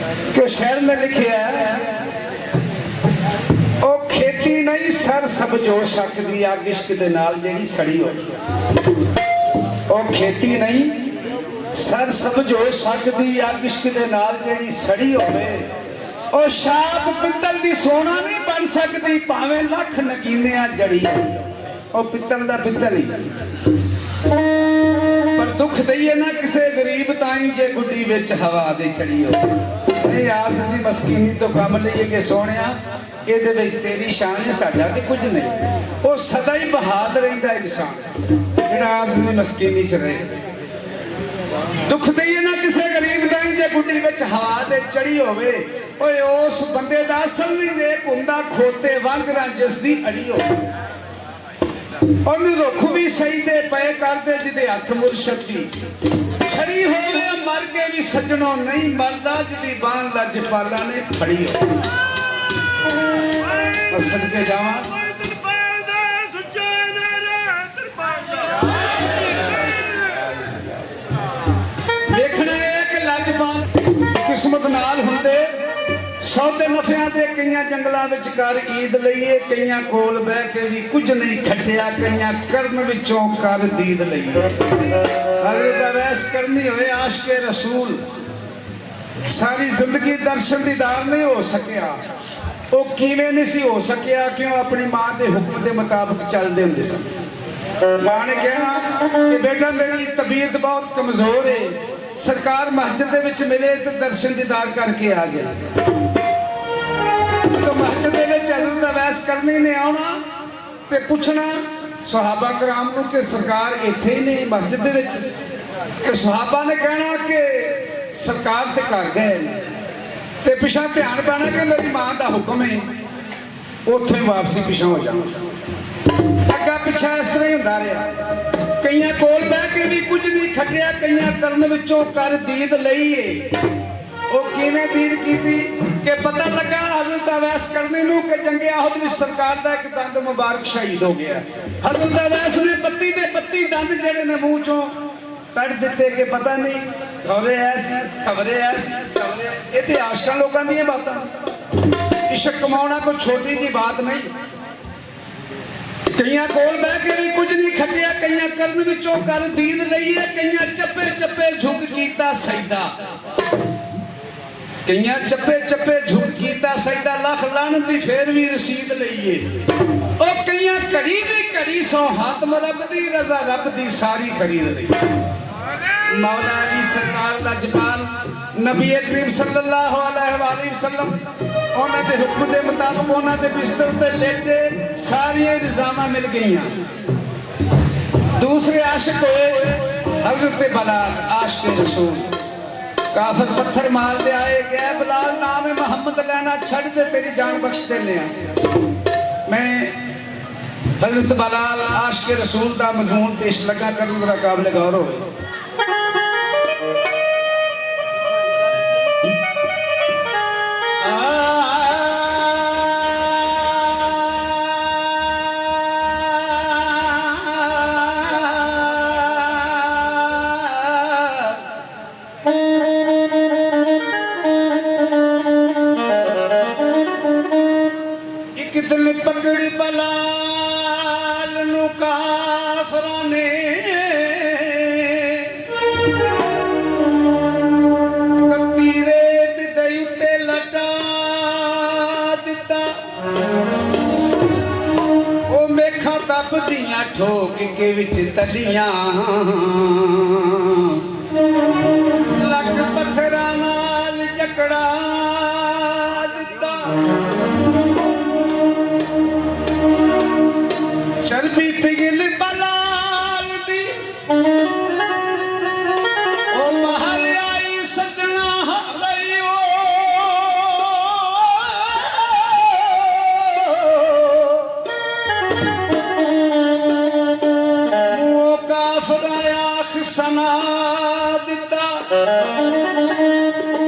कि शहर में लिखे है ओ खेती नहीं सर सब जो सकती अग इश्क दे नाल जेड़ी सड़ी हो। ओ खेती नहीं सर सब जो सकती अग इश्क दे नाल जेड़ी सड़ी होवे। ओ शाप पित्तल दी सोना नहीं बन सकती भावें लख नगीने जड़ी। ओ पित्तल दा पित्तल ही पर दुख दईए ना किसे गरीब ताई जे गुड्डी विच हवा दे चढ़ी हो। नहीं आस दी मस्कीनी तो कम लईए कि सोहणिया इहदे विच तेरी शान है साडा ते कुछ नहीं। ओ सदा ही बहाद रहिंदा इंसान जिहड़ा आस दी मस्कीनी च रहे। दुख दईए ना किसे गरीब ताई जे गुड्डी विच हवा दे चढ़ी होवे। ओए उस बंदे दा असल नहीं नेक हुंदा खोते वांगरा जिस दी अड़ी हो। रुख भी सही दे पे करते जिदे हथ मुर्शद दी छड़ी होवे मर के भी सजनों नहीं मरदा जिदी बाण लजपाला ने फड़ी हो। सदके जावा देखना एक लजपाल किस्मत नाल हुंदे सौदे नफिया दे कईयां जंगलां विच कर ईद लईए कईयां कोल बह के भी कुछ नहीं खटिया कईयां कर्म विचों कर दीद लईए। हज़रत अवैस करनी होए आशिक़े रसूल सारी जिंदगी दर्शन दीदार नहीं हो सकिया। वो किवें नहीं सी हो सकिया क्यों अपनी मां के हुक्म के मुताबिक चलते होंदे सन। मां ने कहना कि बेटा मेरी तबीयत बहुत कमजोर है सरकार मस्जिद दे विच मिले तो दर्शन दीदार करके आ जाए। जो मस्जिद हज़रत अवैस करनी ने आना तो पूछना सहाबा कराम को कि सरकार इत्थे ही नहीं मस्जिद दे विच। ते सहाबा ने कहना कि सरकार ते कर गए ते पिछा ध्यान पाना कि मेरी मां का हुक्म है उत्थे वापसी पिछा हो जाना। अग्गा पिछा इस तरह ही होंदा रहा। कईयां कोल बह के भी कुछ नहीं खटिया कईयां करन विचों कर दीद लईए। वो किवें दीद कीती कि पता लगा हज़रत अवैस करनी नूं कि जंगे आहद विच सरकार दा एक दंद मुबारक शहीद हो गया। हज़रत अवैस ने पत्ती दे पत्ती दंद जेड़े ने मूंह चों कट दिते कि पता नहीं खबरे ऐसी खबरे ऐसी खबरे। ये तो आशिकां लोकां दी बातां। इश्क कमाउणा कोई छोटी जी बात नहीं। कईयां कोल बह के भी कुछ नहीं खटिया कईयां करन विचों कर दीद लईए कईयां चप्पे चप्पे झुक कीता सजदा कईयां चप्पे चप्पे झुक कीता सजदा लख लानत दी फिर भी रसीद लईए। ओ कईयां घड़ी दी घड़ी सौ हातम रब दी रजा रब दी सारी खरीद लई। मौला अली सरकार दा जबान नबी करीम सल्लल्लाहु अलैहि वसल्लम उन्हां दे हुक्म दे मुताबिक उन्हां दे बिस्तर ते लेटे सारियां रिजावां मिल गईयां। दूसरे आशिक होए हजरत बलाल आशिक रसूल। काफिर पत्थर मार दे आए गए बलाल नाम है मोहम्मद लेना छड़ दे तेरी जान बख्श देने। मैं हजरत बलाल आशिक रसूल का मजमून पेश लगा कर जरा काबिल गौर हो। पकड़ी बलाल नू काफरां ने कत्ती रेत दे उत्ते लटा दिता। ओ मेखा तपदियां ठोक के विच तलियां लख पत्थरां नाल जकड़ा दिता। चर्बी पिघल बलाल दी ओ बाहर आई सजना हरई ओ काफर आख सना दिता।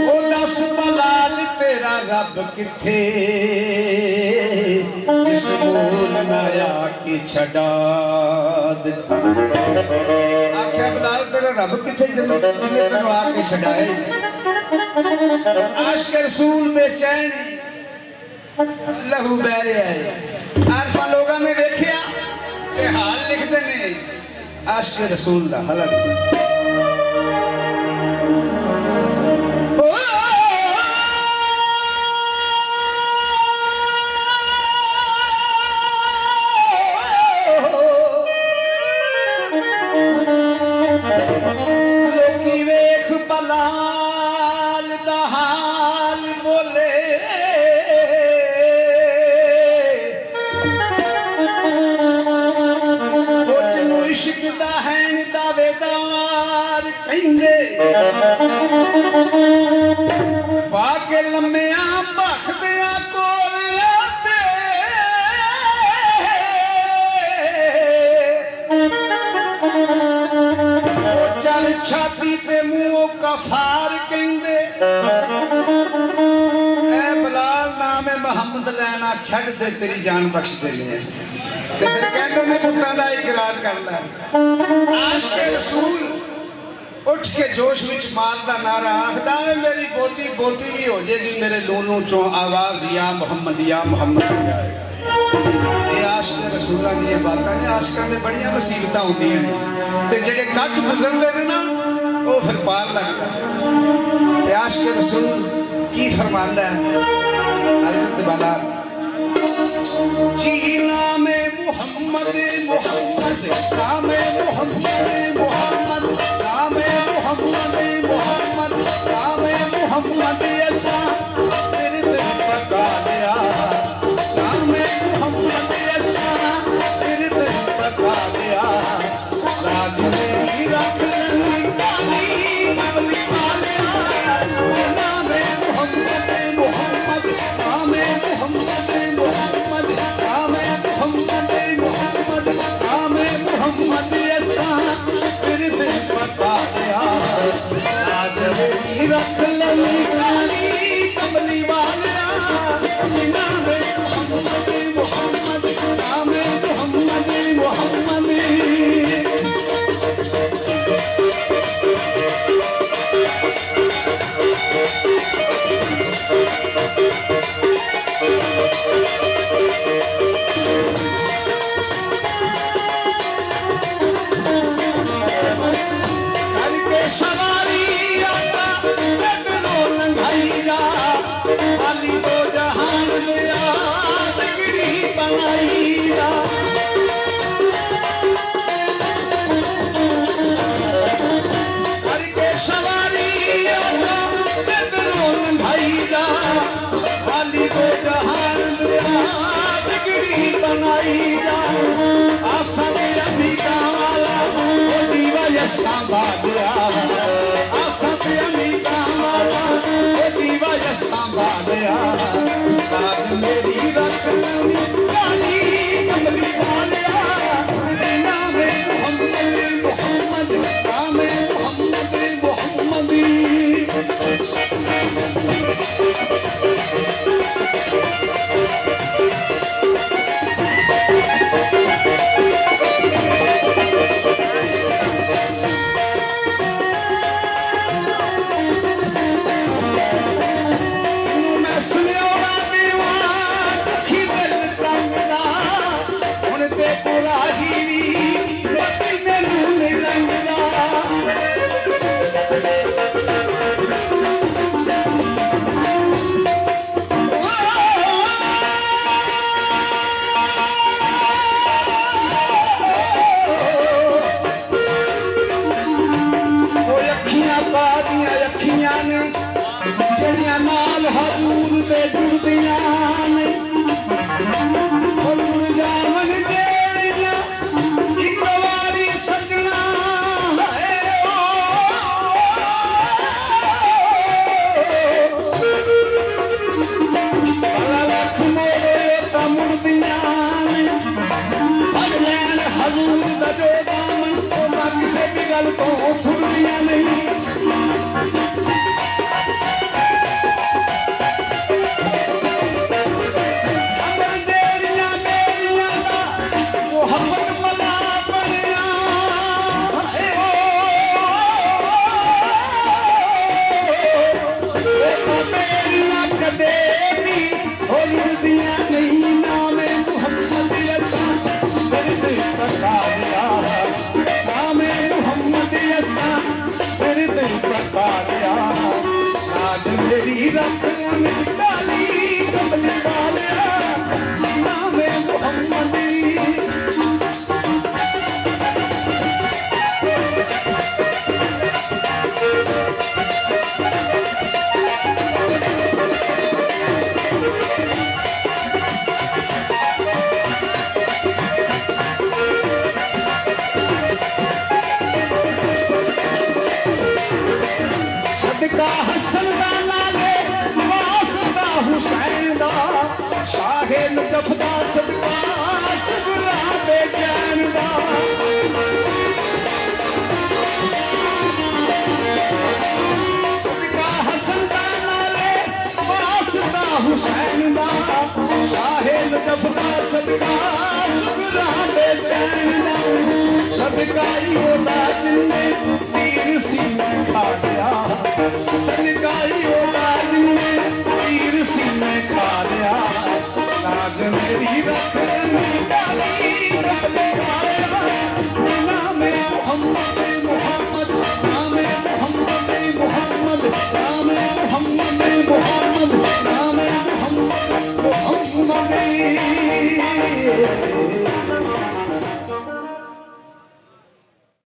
ओ दस बलाल तेरा रब किथे जिस मूल नाया की छड़ा दिता। आख्या बलाल तेरा रब किथे जिन्हें तेन आके छड़ाए। आशिक रसूल बेचैन लहू बह रहा है। आरफा लोगों ने देखिया ते हाल लिखते ने आशिक रसूल दा हालत। लोकी वेख पलाल दा हाल बोले इश्क दा हैन दावेदार कहंदे पाके लम्मिया भखदिया कोलियां ते चल छाती ते मुंहों कफार कहंदे ऐ बलाल नाम मोहम्मद लैना छड़ दे तेरी जान बख्श देनी है। ते फिर कहते ने पुत्तां दा इकरार कर लै। आशिक रसूल उठ के जोश विच माल दा नारा आखदा है मेरी बोटी बोटी भी हो जाएगी मेरे लूनू चों आवाज या मोहम्मद आएगा। ये आशिक रसूलां दी बातां ने आशिकां दे बड़ियां मुसीबतां होंदियां ने ते जेड़े कट गुजरदे ने ना वो फिर पार लगदा है। ते आशिक रसूल की फरमांदा है हज़रत वाला जी नामे मोहम्मद मोहम्मद नामे मोहम्मद मोहम्मद नामे मोहम्मद मोहम्मद नामे मोहम्मद ऐसा तेरे दिल पका दिया नामे मोहम्मद ऐसा तेरे दिल पका दिया राज में रख काली कमली वालिया नामे मोहम्मद मोहम्मद नामे मोहम्मद मोहम्मद नामे मोहम्मद मोहम्मद नामे मोहम्मद ऐसा तेरे दिल पका दिया राज में रख काली कमली वालिया नामे मोहम्मद मोहम्मद नामे मोहम्मद मोहम्मद। मेरी रख काली कमली वालिया नामे मोहम्मद मोहम्मद नामे मोहम्मद मोहम्मद। मेरिया कदे भी हो रुड़दियां नहीं नाम मुहम्मद असा मेरे दिल तका लिया नाम मुहम्मद असा मेरे दिल तका लिया आज मेरी रख काली कमली वालिया नाम मुहम्मद सदका हसन दा नाले वास्ता हुसैन दा शाहे नजफ दा सदका सुगरा बेचैन दा सदका हसन दा नाले वास्ता हुसैन दा शाहे नजफ दा सदका सुगरा बेचैन दा सदका ही होदा जिन्ने तीर सीने खा लिया सदकाई होगा जिन्ने तीर सीने खा लिया नाज मेरी रख